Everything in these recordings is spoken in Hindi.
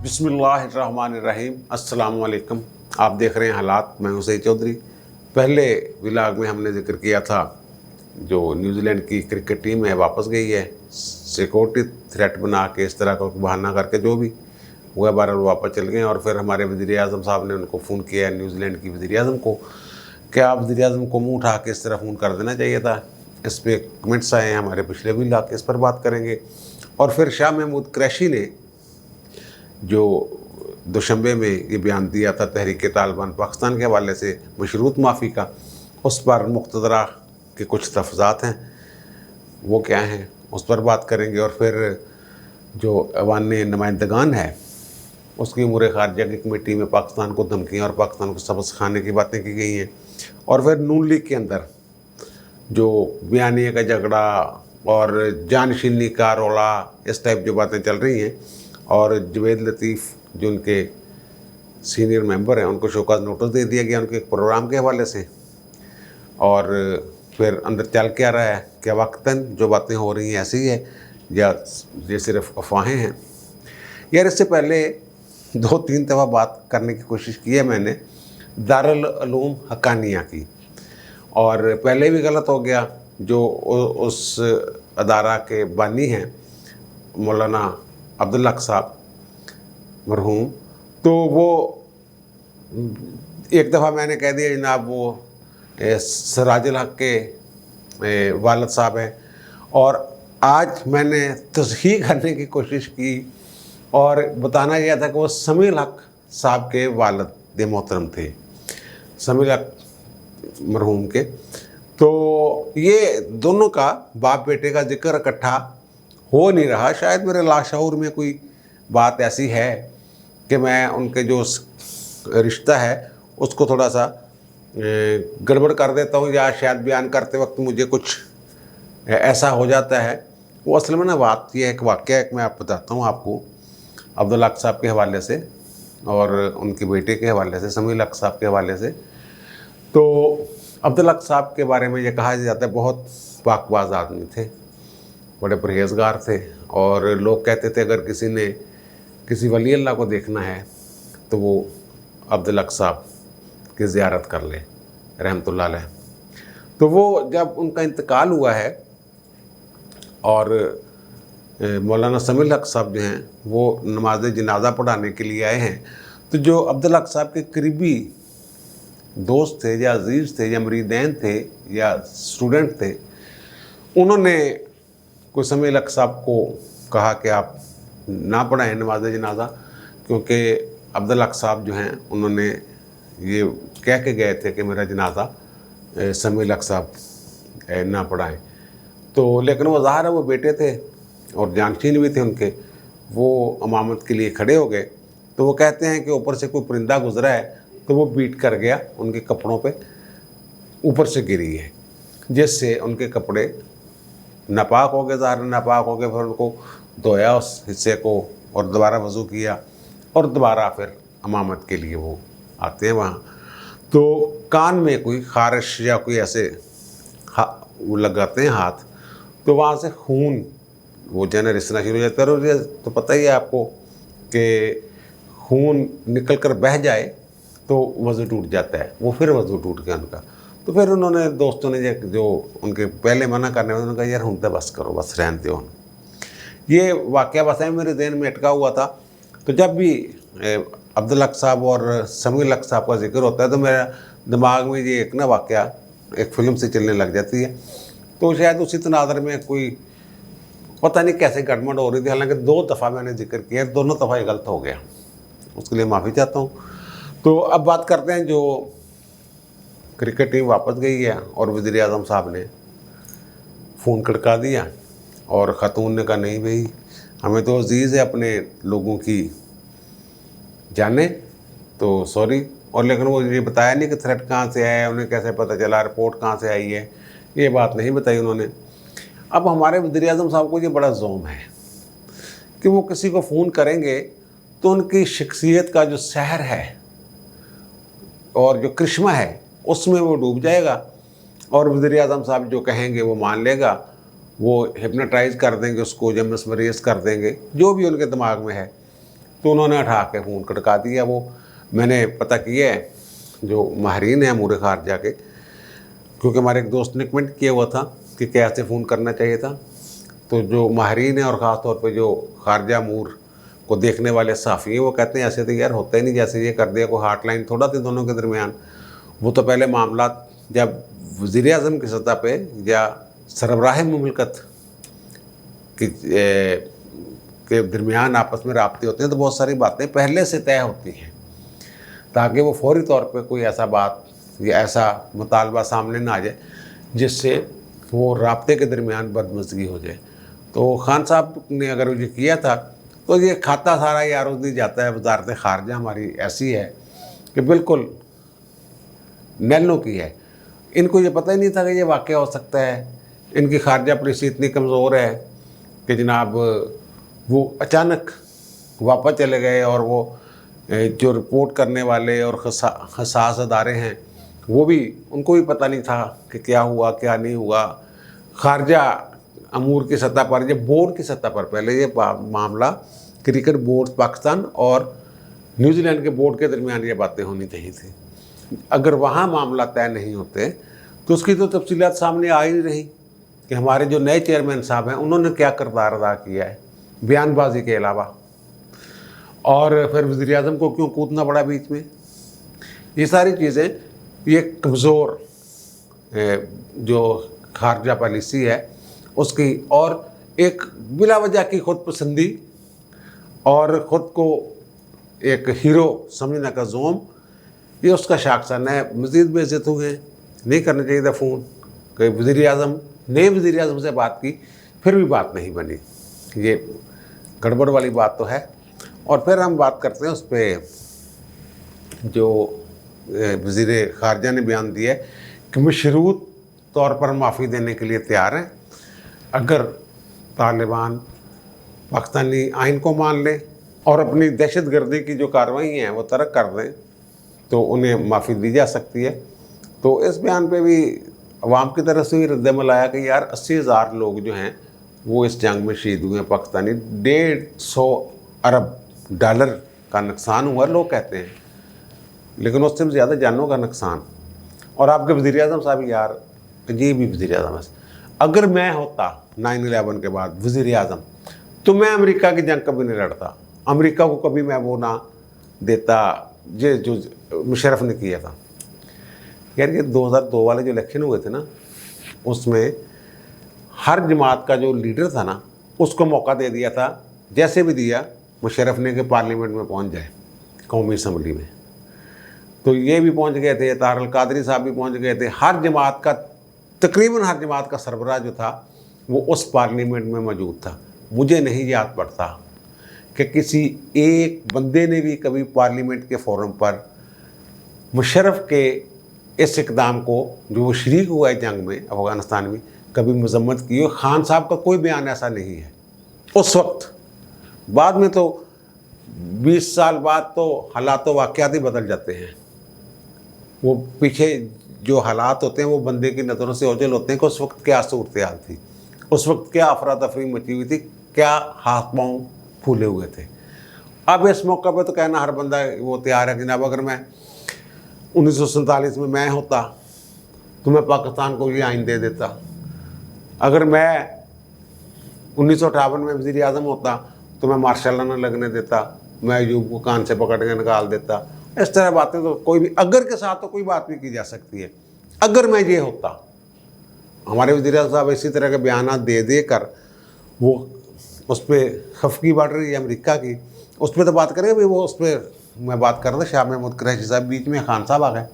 बिस्मिल्लाहिर्रहमानिर्रहीम। अस्सलाम वालेकुम। आप देख रहे हैं हालात। मैं हूं सईद चौधरी। पहले व्लॉग में हमने जिक्र किया था जो न्यूजीलैंड की क्रिकेट टीम है वापस गई है, सिक्योरिटी थ्रेट बना के इस तरह का बहाना करके जो भी हुआ, बहरहाल वापस चल गए। और फिर हमारे वज़ीर-ए-आज़म साहब ने उनको फ़ोन किया, न्यूजीलैंड की वज़ीर-ए-आज़म को, क्या वज़ीर-ए-आज़म को मुँह उठा के इस तरह फ़ोन कर देना चाहिए था। इस पर कमेंट्स आए हैं हमारे पिछले व्लॉग के, इस पर बात करेंगे। और फिर शाह महमूद कुरैशी ने जो दोशंबे में ये बयान दिया था तहरीक तालिबान पाकिस्तान के हवाले से मशरूत माफ़ी का, उस पर मुक़्तदरा के कुछ तफज़ात हैं, वो क्या हैं उस पर बात करेंगे। और फिर जो अवान नुमाइंदगान है उसकी उमूर ख़ारिजा की कमेटी में पाकिस्तान को धमकियाँ और पाकिस्तान को सबक सिखाने की बातें की गई हैं। और फिर नून लीग के अंदर जो बयानिए का झगड़ा और जानशीनी का रौला, इस टाइप जो बातें चल रही हैं, और जवेद लतीफ़ जो उनके सीनियर मेंबर हैं उनको शोकॉज़ नोटिस दे दिया गया उनके एक प्रोग्राम के हवाले से। और फिर अंदर चल क्या रहा है, क्या वक्तन जो बातें हो रही हैं ऐसी है या ये सिर्फ अफवाहें हैं। यार इससे पहले 2-3 दफ़ा बात करने की कोशिश की है मैंने दारुल उलूम हक्कानिया की, और पहले भी गलत हो गया। जो उस अदारा के बानी हैं मौलाना अब्दुल हक साहब मरहूम, तो वो एक दफ़ा मैंने कह दिया जनाब वो सिराजुल हक के वालिद साहब हैं, और आज मैंने तस्हीह करने की कोशिश की और बताना गया था कि वो समील हक साहब के वालिद मोहतरम थे, समील हक मरहूम के। तो ये दोनों का बाप बेटे का जिक्र इकट्ठा हो नहीं रहा। शायद मेरे लाशऊर में कोई बात ऐसी है कि मैं उनके जो रिश्ता है उसको थोड़ा सा गड़बड़ कर देता हूँ, या शायद बयान करते वक्त मुझे कुछ ऐसा हो जाता है। वो असल में ना बात यह एक वाक़या एक मैं आप बताता हूँ आपको, अब्दुल हक साहब के हवाले से और उनके बेटे के हवाले से, समील हक साहब के हवाले से। तो अब्दुल हक साहब के बारे में ये कहा जाता है बहुत पाकबाज़ आदमी थे, बड़े परहेज़गार थे, और लोग कहते थे अगर किसी ने किसी वली अल्लाह को देखना है तो वो अब्दुल हक साहब की ज़ियारत कर ले रहमतुल्लाह अलैह। तो वो जब उनका इंतकाल हुआ है और मौलाना समील हक साहब जो हैं वो नमाज जनाजा पढ़ाने के लिए आए हैं, तो जो अब्दुल हक साहब के करीबी दोस्त थे या अजीज़ थे या मुरीदैन थे या स्टूडेंट थे, उन्होंने कोई समील हक साहब को कहा कि आप ना पढ़ाएं नमाज जनाजा, क्योंकि अब्दुल हक साहब जो हैं उन्होंने ये कह के गए थे कि मेरा जनाजा समील हक साहब ना पढ़ाएं। तो लेकिन वो ज़ाहिर है वो बेटे थे और जानशीन भी थे उनके, वो इमामत के लिए खड़े हो गए। तो वो कहते हैं कि ऊपर से कोई परिंदा गुजरा है तो वो बीट कर गया उनके कपड़ों पे, ऊपर से गिरी है, जिससे उनके कपड़े नापाक हो गए, ज़ाहिर नापाक हो गए। फिर उनको धोया उस हिस्से को और दोबारा वज़ू किया और दोबारा फिर इमामत के लिए वो आते हैं वहाँ। तो कान में कोई ख़ारिश या कोई ऐसे वो लगाते हैं हाथ, तो वहाँ से खून वो जन रिसना शुरू हो जाता है। और तो पता ही है आपको कि खून निकल कर बह जाए तो वज़ू टूट जाता है, वो फिर वज़ू टूट गया उनका। तो फिर उन्होंने दोस्तों ने जो उनके पहले मना करने वाले, उन्होंने कहा यार हम तो बस करो, बस रहने दो। ये वाक़या बस है मेरे ज़हन में अटका हुआ था। तो जब भी अब्दुल हक साहब और समील हक साहब का जिक्र होता है तो मेरा दिमाग में ये एक ना वाक़या एक फ़िल्म से चलने लग जाती है। तो शायद उसी तनाज़र में कोई पता नहीं कैसे गड़बड़ हो रही थी, हालांकि 2 दफ़ा मैंने जिक्र किया, दोनों दफ़ा ये गलत हो गया, उसके लिए माफ़ी चाहता हूँ। तो अब बात करते हैं जो क्रिकेट टीम वापस गई है और वज़ीर-ए-आज़म साहब ने फ़ोन खड़का दिया और ख़ातून ने कहा नहीं भाई हमें तो अजीज़ है अपने लोगों की जाने, तो सॉरी। और लेकिन वो ये बताया नहीं कि थ्रेट कहाँ से आया है, उन्हें कैसे पता चला, रिपोर्ट कहाँ से आई है, ये बात नहीं बताई उन्होंने। अब हमारे वज़ीर-ए-आज़म साहब को ये बड़ा ज़ोम है कि वो किसी को फ़ोन करेंगे तो उनकी शख्सियत का जो सहर है और जो करिश्मा है उसमें वो डूब जाएगा, और वज़ीर-ए-आज़म साहब जो कहेंगे वो मान लेगा, वो हिप्नोटाइज़ कर देंगे उसको, या मिसमरीज़ कर देंगे, जो भी उनके दिमाग में है। तो उन्होंने उठा के फ़ोन खड़का दिया। वो मैंने पता किया है जो माहिरीन हैं अमूर ख़ारजा के, क्योंकि हमारे एक दोस्त ने कमेंट किया हुआ था कि कैसे फ़ोन करना चाहिए था। तो जो माहिरीन हैं और ख़ास तौर पे जो ख़ारजा अमूर को देखने वाले सहाफ़ी हैं, वो कहते हैं ऐसे तो यार होता ही नहीं, जैसे ये कर दिया कोई हॉटलाइन थोड़ा थी दोनों के दरमियान। वो तो पहले मामला जब वज़ीर आज़म की सतह पे या सरबराह मुमलकत के दरमियान आपस में राब्ते होते हैं, तो बहुत सारी बातें पहले से तय होती हैं ताकि वो फौरी तौर पे कोई ऐसा बात या ऐसा मुतालबा सामने ना आ जाए जिससे वो राब्ते के दरमियान बदमज़गी हो जाए। तो खान साहब ने अगर ये किया था तो ये खाता सारा यार नहीं जाता है। वजारत ख़ारजा हमारी ऐसी है कि बिल्कुल नैलों की है। इनको ये पता ही नहीं था कि ये वाक़या हो सकता है। इनकी ख़ारजा पॉलिसी इतनी कमज़ोर है कि जनाब वो अचानक वापस चले गए, और वो जो रिपोर्ट करने वाले और हसास अदारे हैं वो भी, उनको भी पता नहीं था कि क्या हुआ क्या नहीं हुआ। ख़ारजा अमूर की सतह पर, ये बोर्ड की सतह पर, पहले ये मामला क्रिकेट बोर्ड पाकिस्तान और न्यूजीलैंड के बोर्ड के दरमियान ये बातें होनी चाहिए थी। अगर वहाँ मामला तय नहीं होते तो उसकी तो तफसीलात सामने आ ही नहीं रही कि हमारे जो नए चेयरमैन साहब हैं उन्होंने क्या किरदार अदा किया है बयानबाजी के अलावा, और फिर वज़ीर आज़म को क्यों कूदना पड़ा बीच में। ये सारी चीज़ें, ये कमज़ोर जो ख़ारजा पॉलिसी है उसकी, और एक बिला वजह की खुद पसंदी और ख़ुद को एक हीरो समझने का जोम, ये उसका शाखसन है। मज़ीद बेइज्जत हुए, नहीं करना चाहिए था फ़ोन कि वज़ीर आज़म ने वज़ीर आज़म से बात की, फिर भी बात नहीं बनी। ये गड़बड़ वाली बात तो है। और फिर हम बात करते हैं उस पर जो वज़ीर ख़ारजा ने बयान दिया है कि मशरूत तौर पर माफ़ी देने के लिए तैयार हैं अगर तालिबान पाकिस्तानी आइन को मान लें और अपनी दहशत गर्दी की जो कार्रवाई हैं वो तर्क कर दें तो उन्हें माफ़ी दी जा सकती है। तो इस बयान पे भी अवाम की तरफ से भी रद्दमल आया कि यार 80,000 लोग जो हैं वो इस जंग में शहीद हुए हैं पाकिस्तानी, 150 अरब डॉलर का नुकसान हुआ लोग कहते हैं, लेकिन उससे भी ज़्यादा जानों का नुकसान। और आपके वज़ीर आज़म साहब, यार ये भी वज़ीर आज़म है, अगर मैं होता 9/11 के बाद वज़ीर आज़म तो मैं अमेरिका की जंग कभी नहीं लड़ता, अमेरिका को कभी मैं वो ना देता ये जो मुशर्रफ ने किया था। यार ये 2002 वाले जो इलेक्शन हुए थे ना, उसमें हर जमात का जो लीडर था ना उसको मौका दे दिया था, जैसे भी दिया मुशर्रफ ने, कि पार्लियामेंट में पहुंच जाए, कौमी असम्बली में। तो ये भी पहुंच गए थे, तारल कादरी साहब भी पहुंच गए थे। हर जमात का, तकरीबन हर जमात का सरबराह जो था वो उस पार्लियामेंट में मौजूद था। मुझे नहीं याद पड़ता कि किसी एक बंदे ने भी कभी पार्लियामेंट के फोरम पर मुशर्रफ के इस इक़दाम को, जो वो शरीक हुआ है जंग में अफ़गानिस्तान में, कभी मजम्मत की हो। खान साहब का कोई बयान ऐसा नहीं है उस वक्त। बाद में तो 20 साल बाद तो हालात तो वाक़यात ही बदल जाते हैं। वो पीछे जो हालात होते हैं वो बंदे की नज़रों से ओझल होते हैं कि उस वक्त क्या सूरत हाल थी, उस वक्त क्या अफरा तफरी मची हुई थी, क्या हाथ पाँव फूले हुए थे। अब इस मौका पर तो कहना हर बंदा वो तैयार है कि जनाब अगर मैं 1947 में मैं होता तो मैं पाकिस्तान को ये आइन दे देता, अगर मैं 1958 में वज़ीर आज़म होता तो मैं मार्शल न लगने देता, मैं अयूब को कान से पकड़ के निकाल देता। इस तरह बातें तो कोई भी, अगर के साथ तो कोई बात भी की जा सकती है। अगर मैं ये होता, हमारे वज़ीर आज़म साहब इसी तरह के बयान दे दे कर वो उस पर खफगी बढ़ रही है अमेरिका की, उस पर तो बात करेंगे भाई। वो उस पर मैं बात कर रहा था, शाह महमूद कुरैशी साहब, बीच में खान साहब आ गए।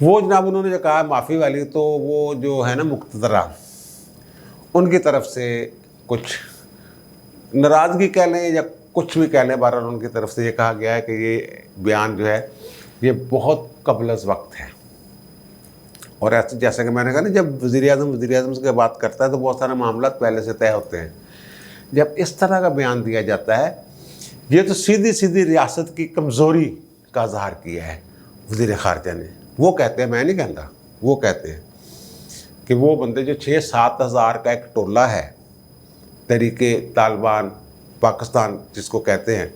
वो जनाब उन्होंने जो कहा माफ़ी वाली, तो वो जो है ना मुक़्तदरा, उनकी तरफ से कुछ नाराज़गी कह लें या कुछ भी कह लें, बहरहाल उनकी तरफ से ये कहा गया है कि ये बयान जो है ये बहुत कबल अज़ वक्त है। और ऐसे जैसे कि मैंने कहा ना, जब वज़ीर आज़म से बात करता है तो बहुत सारे मामला पहले से तय होते हैं। जब इस तरह का बयान दिया जाता है, ये तो सीधी सीधी रियासत की कमज़ोरी का इज़हार किया है वज़ीर ख़ारजा ने। वो कहते हैं, मैं नहीं कहता, वो कहते हैं कि वो बंदे जो 6-7 हज़ार का एक टोला है तहरीके तालिबान पाकिस्तान जिसको कहते हैं,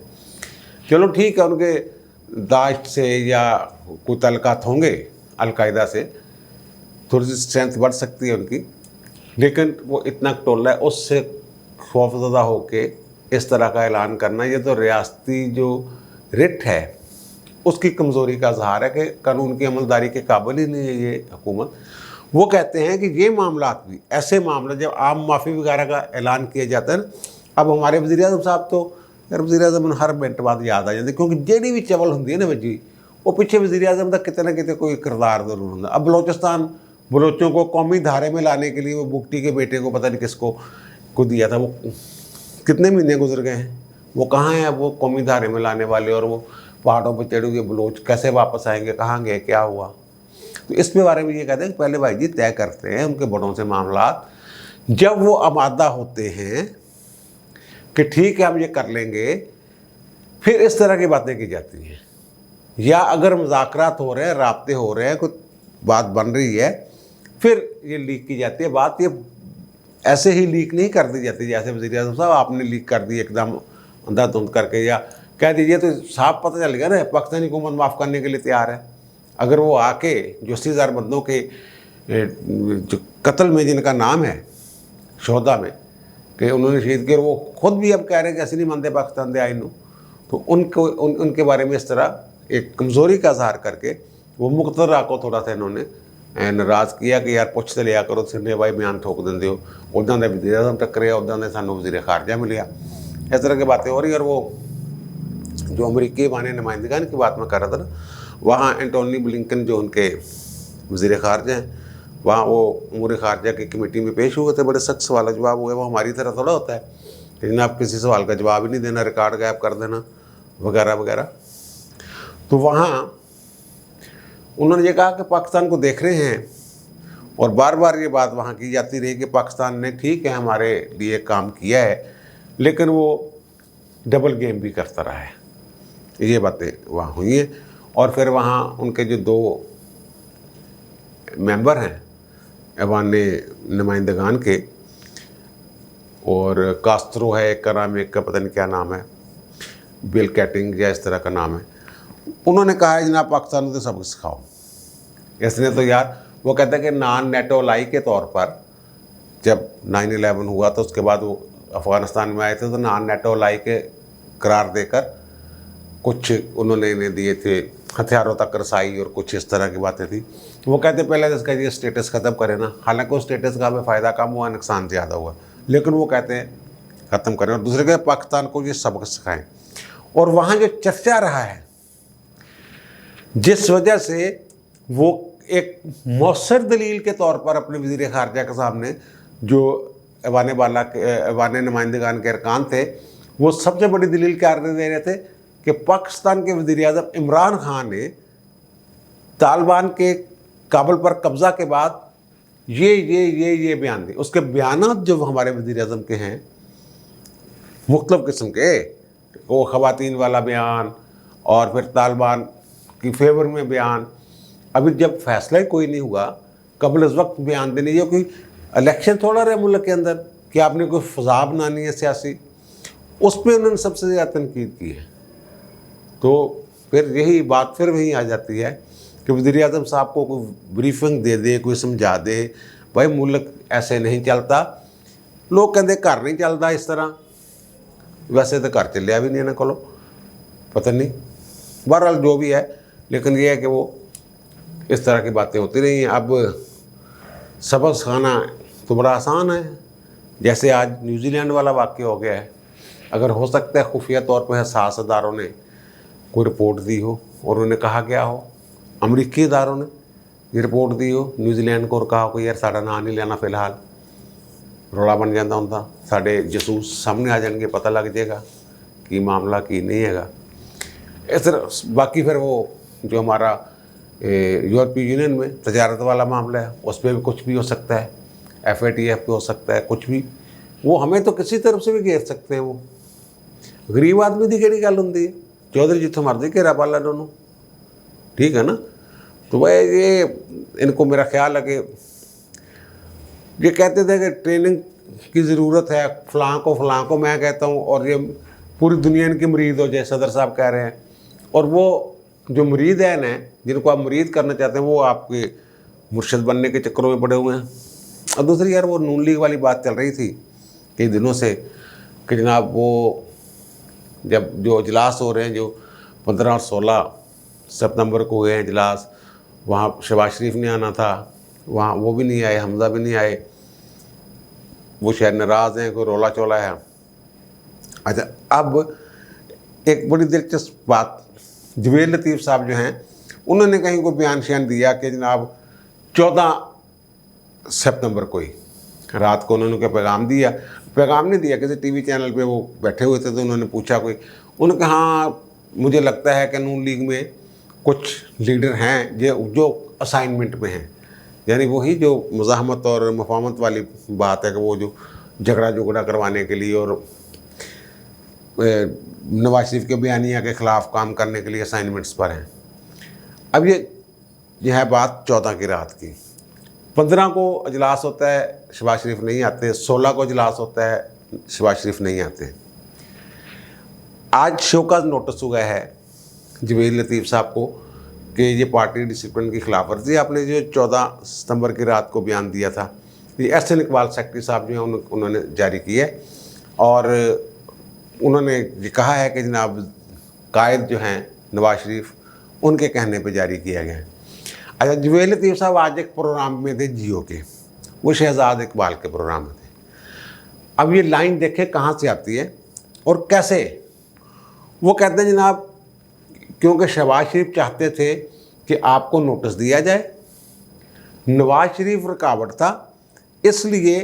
चलो ठीक है, उनके दाश्त से या कोई तल्लुकात होंगे अलकायदा से, थोड़ी सी स्ट्रेंथ बढ़ सकती है उनकी, लेकिन वो इतना टोला है, उससे खौफज़दा होके इस तरह का ऐलान करना, ये तो रियासती जो रिट है उसकी कमज़ोरी का इज़हार है कि कानून की अमलदारी के काबिल ही नहीं है ये हुकूमत। वो कहते हैं कि ये मामलात भी, ऐसे मामले जब आम माफ़ी वगैरह का ऐलान किया जाता है ना, अब हमारे वज़ीर-ए-आज़म साहब तो यार वज़ीर-ए-आज़म हर मिनट बाद याद आ जाते, क्योंकि जेडी भी चवल होंगी है ना वजी, वो पिछे वज़ीर-ए-आज़म का कितने ना कितने कोई किरदार ज़रूर होंगे। अब बलोचिस्तान बलोचों को कौमी धारे में लाने के लिए वो बुगटी के बेटे को पता नहीं किसको को दिया था, वो कितने महीने गुजर गए हैं, वो कहाँ हैं अब वो कौमी धारे में लाने वाले, और वो पहाड़ों पर चढ़े हुए बलोच कैसे वापस आएंगे, कहाँ गए, क्या हुआ। तो इस बारे में ये कहते हैं कि पहले भाई जी तय करते हैं उनके बड़ों से मामलात, जब वो आमादा होते हैं कि ठीक है हम ये कर लेंगे, फिर इस तरह की बातें की जाती हैं। या अगर मुज़ाकरात हो रहे हैं, राब्ते हो रहे हैं, कुछ बात बन रही है, फिर ये लीक की जाती है बात। ये ऐसे ही लीक नहीं कर दी जाती जैसे वज़ीर-ए-आज़म साहब आपने लीक कर दी एकदम अंधाधुंध करके, या कह दीजिए तो साफ पता चल गया ना पाकिस्तानी हुकूमत माफ़ करने के लिए तैयार है। अगर वो आके जो 80,000 बंदों के जो कत्ल में जिनका नाम है शोहदा में कि उन्होंने शहीद किया, वो खुद भी अब कह रहे हैं कि ऐसे नहीं मानते पाकिस्तान दे आइन, तो उनके बारे में इस तरह एक कमज़ोरी का इज़हार करके वो मुक़तदरा को थोड़ा सा इन्होंने नाराज़ किया कि यार पुछ तो लिया करो, सिन्ने भाई बयान ठोक देंगे हो, उदा के वज़ीर-ए-आज़म टक्करे, उदा के सानू वज़ीर ख़ारजा मिलिया, इस तरह की बातें हो रही। और वो जो अमरीकी माने नुमाइंदगान की बात मैं कर रहा था ना, वहाँ एंटोनी ब्लिंकन जो उनके वज़ीर ख़ारजा हैं, वहाँ वो उमूर ख़ारजा की कमेटी में पेश हुए थे, बड़े सख्त सवाल जवाब हुए। वो हमारी तरह थोड़ा होता है कि जनाब किसी सवाल का जवाब ही नहीं देना, रिकॉर्ड गायब कर देना वगैरह वगैरह। तो वहाँ उन्होंने ये कहा कि पाकिस्तान को देख रहे हैं, और बार बार ये बात वहाँ की जाती रही कि पाकिस्तान ने ठीक है हमारे लिए काम किया है, लेकिन वो डबल गेम भी करता रहा है। ये बातें वहाँ हुई हैं। और फिर वहाँ उनके जो 2 मेंबर हैं ऐवान नुमाइंदगान के, और कास्त्रो है एक का नाम, एक का पता नहीं क्या नाम है, बिल कैटिंग या इस तरह का नाम है, उन्होंने कहा है जनाब पाकिस्तान को तो सबक सिखाओ। इसने तो यार वो कहते हैं कि नॉन नेटो लाई के तौर पर जब 9/11 हुआ तो उसके बाद वो अफ़गानिस्तान में आए थे, तो नॉन नेटो लाई के करार देकर कुछ उन्होंने इन्हें दिए थे, हथियारों तक रसाई और कुछ इस तरह की बातें थी। वो कहते पहले इसका ये स्टेटस ख़त्म करें ना, हालांकि उस स्टेटस का हमें फ़ायदा कम हुआ, नुकसान ज़्यादा हुआ, लेकिन वो कहते हैं ख़त्म करें, और दूसरे के पाकिस्तान को ये सबक सिखाएं। और वहाँ जो चर्चा रहा है जिस वजह से वो एक मौसर दलील के तौर पर अपने वज़ीर ख़ारजा के सामने जो ऐवान नुमाइंदगान के अरकान थे, वो सबसे बड़ी दलील क्या दे रहे थे कि पाकिस्तान के वज़ीर-ए-आज़म इमरान खान ने तालिबान के काबुल पर कब्ज़ा के बाद ये बयान दिए। उसके बयानात जो हमारे वज़ीर-ए-आज़म के हैं मुख्तलिफ़ किस्म के, वो ख़वातीन वाला बयान और फिर तालिबान की फेवर में बयान, अभी जब फैसला ही कोई नहीं हुआ कबल इस वक्त बयान देने, ये कोई इलेक्शन थोड़ा रहे मुल्क के अंदर कि आपने कोई फ़ज़ा बनानी है सियासी, उस पर उन्होंने सबसे ज़्यादा तनकीद की है। तो फिर यही बात फिर वहीं आ जाती है कि वज़ीर-ए-आज़म साहब को कोई ब्रीफिंग दे दे, कोई समझा दे, भाई मुल्क ऐसे नहीं चलता। लोग कहते घर नहीं चलता इस तरह, वैसे तो घर चलिया भी नहीं इन्होंने को, पता नहीं, बहरहाल जो भी है, लेकिन ये है कि वो इस तरह की बातें होती रही हैं। अब सबक सिखाना तो बड़ा आसान है, जैसे आज न्यूजीलैंड वाला वाक़या हो गया है। अगर हो सकता है खुफिया तौर पर हसास अदारों ने कोई रिपोर्ट दी हो और उन्होंने कहा गया हो, अमरीकी इदारों ने ये रिपोर्ट दी हो न्यूजीलैंड को और कहा हो यार साड़ा नाम नहीं लेना, फिलहाल रौला बन जाता होंगे, साढ़े जसूस सामने आ जाएंगे, पता लग जाएगा कि मामला की नहीं है इस तरह। बाकी फिर वो जो हमारा यूरोपीय यूनियन में तजारत वाला मामला है, उस पर भी कुछ भी हो सकता है, FATF पे हो सकता है, कुछ भी, वो हमें तो किसी तरफ से भी घेर सकते हैं। वो गरीब आदमी की केड़ी गल होंगी है, चौधरी जितों मर्जी घेरा पाला दोनों, ठीक है ना। तो भाई ये इनको मेरा ख्याल है कि ये कहते थे कि ट्रेनिंग की ज़रूरत है फलां को, मैं कहता हूँ, और ये पूरी दुनिया इनकी मुरीद हो जाए, सदर साहब कह रहे हैं। और वो जो मुरीद है ना, जिनको आप मुरीद करना चाहते हैं, वो आपके मुर्शिद बनने के चक्करों में पड़े हुए हैं। और दूसरी यार वो नून लीग वाली बात चल रही थी कई दिनों से कि जनाब वो जब जो इजलास हो रहे हैं, जो 15 और 16 सितंबर को हुए हैं इजलास, वहाँ शहबाज शरीफ ने आना था, वहाँ वो भी नहीं आए, हमज़ा भी नहीं आए, वो शायद नाराज़ हैं, कोई रोला चोला है। अच्छा, अब एक बड़ी दिलचस्प बात, जवेद लतीफ़ साहब जो हैं, उन्होंने कहीं को बयान शयान दिया कि जनाब 14 सितंबर को ही रात को उन्होंने पैगाम दिया, पैगाम नहीं दिया, किसी टीवी चैनल पे वो बैठे हुए थे तो उन्होंने पूछा कोई, उन्होंने कहा हाँ मुझे लगता है कि नून लीग में कुछ लीडर हैं जो असाइनमेंट में हैं, यानी वही जो मुज़ाहमत और मुफाहमत वाली बात है कि वो जो झगड़ा करवाने के लिए और नवाज शरीफ के बयानिया के ख़िलाफ़ काम करने के लिए असाइनमेंट्स पर हैं। अब ये है बात 14 की रात की। 15 को इजलास होता है, शहबाज शरीफ नहीं आते। 16 को इजलास होता है, शहबाज शरीफ नहीं आते। आज शोकॉज़ नोटिस हुआ है जवेद लतीफ़ साहब को कि ये पार्टी डिसिप्लिन की खिलाफ वर्जी, आपने जो 14 सितंबर की रात को बयान दिया था, ये एहसन इकबाल सेक्रेटरी साहब जो हैं उन्होंने जारी किया है। और उन्होंने ये कहा है कि जनाब कायद जो हैं नवाज शरीफ, उनके कहने पे जारी किया गया है। अच्छा, जवेद लतीफ़ साहब आज एक प्रोग्राम में थे जियो के, वो शहजाद इकबाल के प्रोग्राम में थे। अब ये लाइन देखें कहाँ से आती है और कैसे। वो कहते हैं जनाब क्योंकि शहबाज शरीफ चाहते थे कि आपको नोटिस दिया जाए, नवाज शरीफ रुकावट था, इसलिए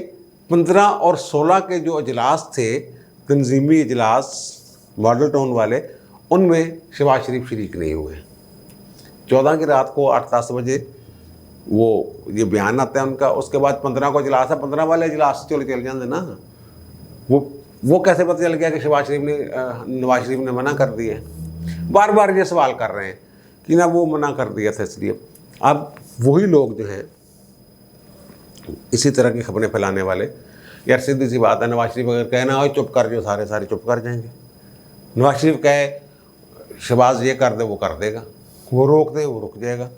15 और 16 के जो इजलास थे, तंजीमी इजलास मॉडल टाउन वाले, उनमें शहबाज शरीफ शरीक नहीं हुए। 14 की रात को 8-10 बजे वो ये बयान आता है उनका। उसके बाद 15 को इजलास है, 15 वाले इजलास चले जाते ना। वो कैसे पता चल गया कि शहबाज शरीफ ने नवाज शरीफ ने मना कर दिया। बार बार ये सवाल कर रहे हैं कि ना वो मना कर दिया था इसलिए। अब वही लोग जो हैं इसी तरह की खबरें फैलाने वाले, यार सीधी सी बात है, नवाज शरीफ अगर कहना हो चुप कर जो, सारे चुप कर जाएंगे। नवाज शरीफ कहे शहबाज ये कर दे, वो कर देगा, वो रोक दे, वो रुक जाएगा।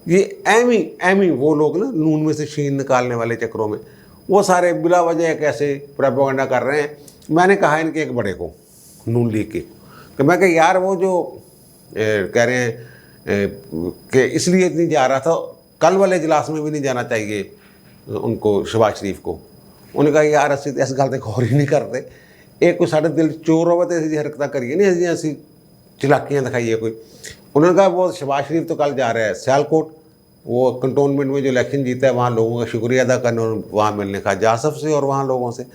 ये एमी वो लोग ना नून में से शीन निकालने वाले चक्रों में वो सारे बिला वजह कैसे प्रोपेगेंडा कर रहे हैं। मैंने कहा इनके एक बड़े को, नून लीग के, कि मैं कहा यार वो जो कह रहे हैं कि इसलिए नहीं जा रहा था, कल वाले इजलास में भी नहीं जाना चाहिए उनको, शहबाज शरीफ को। उन्होंने कहा यार असं इस गल तो गौर ही नहीं करते, एक कोई साढ़े दिल चोर हो तो ऐसी हरकत करिए नहीं, ऐसी चलाकियाँ दिखाइए कोई। उन्होंने कहा वो शहबाज शरीफ तो कल जा रहा है सियालकोट, वो कंटोनमेंट में जो इलेक्शन जीता है वहाँ लोगों का शुक्रिया अदा करने और वहाँ मिलने का जासफ से और वहाँ लोगों से।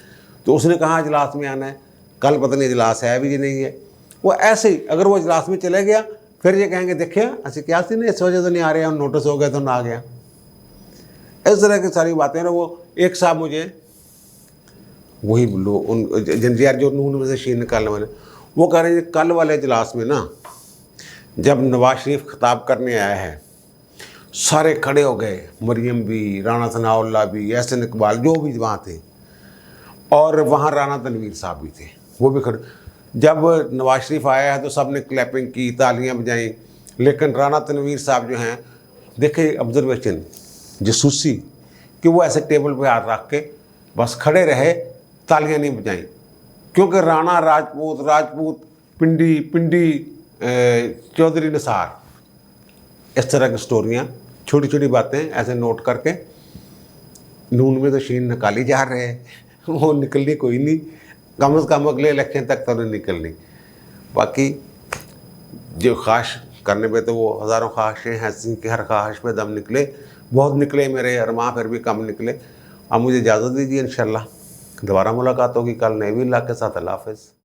तो उसने कहा इजलास में आना है, कल पता नहीं इजलास है भी नहीं है। वो ऐसे ही अगर वो इजलास में चले गया फिर ये कहेंगे देखिए ऐसे क्या सी नहीं, इस वजह से नहीं आ रहे हैं, नोटिस हो गया तो ना आ गया। इस तरह की सारी बातें ना। वो एक साहब मुझे वही लोग उन जंजियार जो नून में से शीन निकालने वाले, वो कह रहे हैं कल वाले इजलास में ना जब नवाज शरीफ खिताब करने आया है सारे खड़े हो गए, मरियम भी, राना सनाउल्लाह भी, एहसन इकबाल जो भी वहाँ थे, और वहाँ राना तनवीर साहब भी थे, वो भी खड़े। जब नवाज शरीफ आया है तो सब ने क्लैपिंग की, तालियां बजाई, लेकिन राना तनवीर साहब जो हैं देखे ऑब्जर्वेशन जसूसी कि वो ऐसे टेबल पे हाथ रख के बस खड़े रहे, तालियां नहीं बजाई। क्योंकि राणा राजपूत पिंडी चौधरी निसार, इस तरह की स्टोरियाँ, छोटी छोटी बातें ऐसे नोट करके नून में तो शीन निकाली जा रहे हैं, वो निकलनी कोई नहीं, कम से कम अगले इलेक्शन तक तो नहीं निकलनी। बाकी जो ख्वाहिश करने पे तो वो हज़ारों ख्वाहिशें हैं, कि हर ख्वाहिश पे दम निकले, बहुत निकले मेरे अरमां, फिर भी कम निकले। अब मुझे इजाज़त दीजिए, इंशाल्लाह दोबारा मुलाकात होगी कल नए विला के साथ। अल्लाह हाफ़िज़।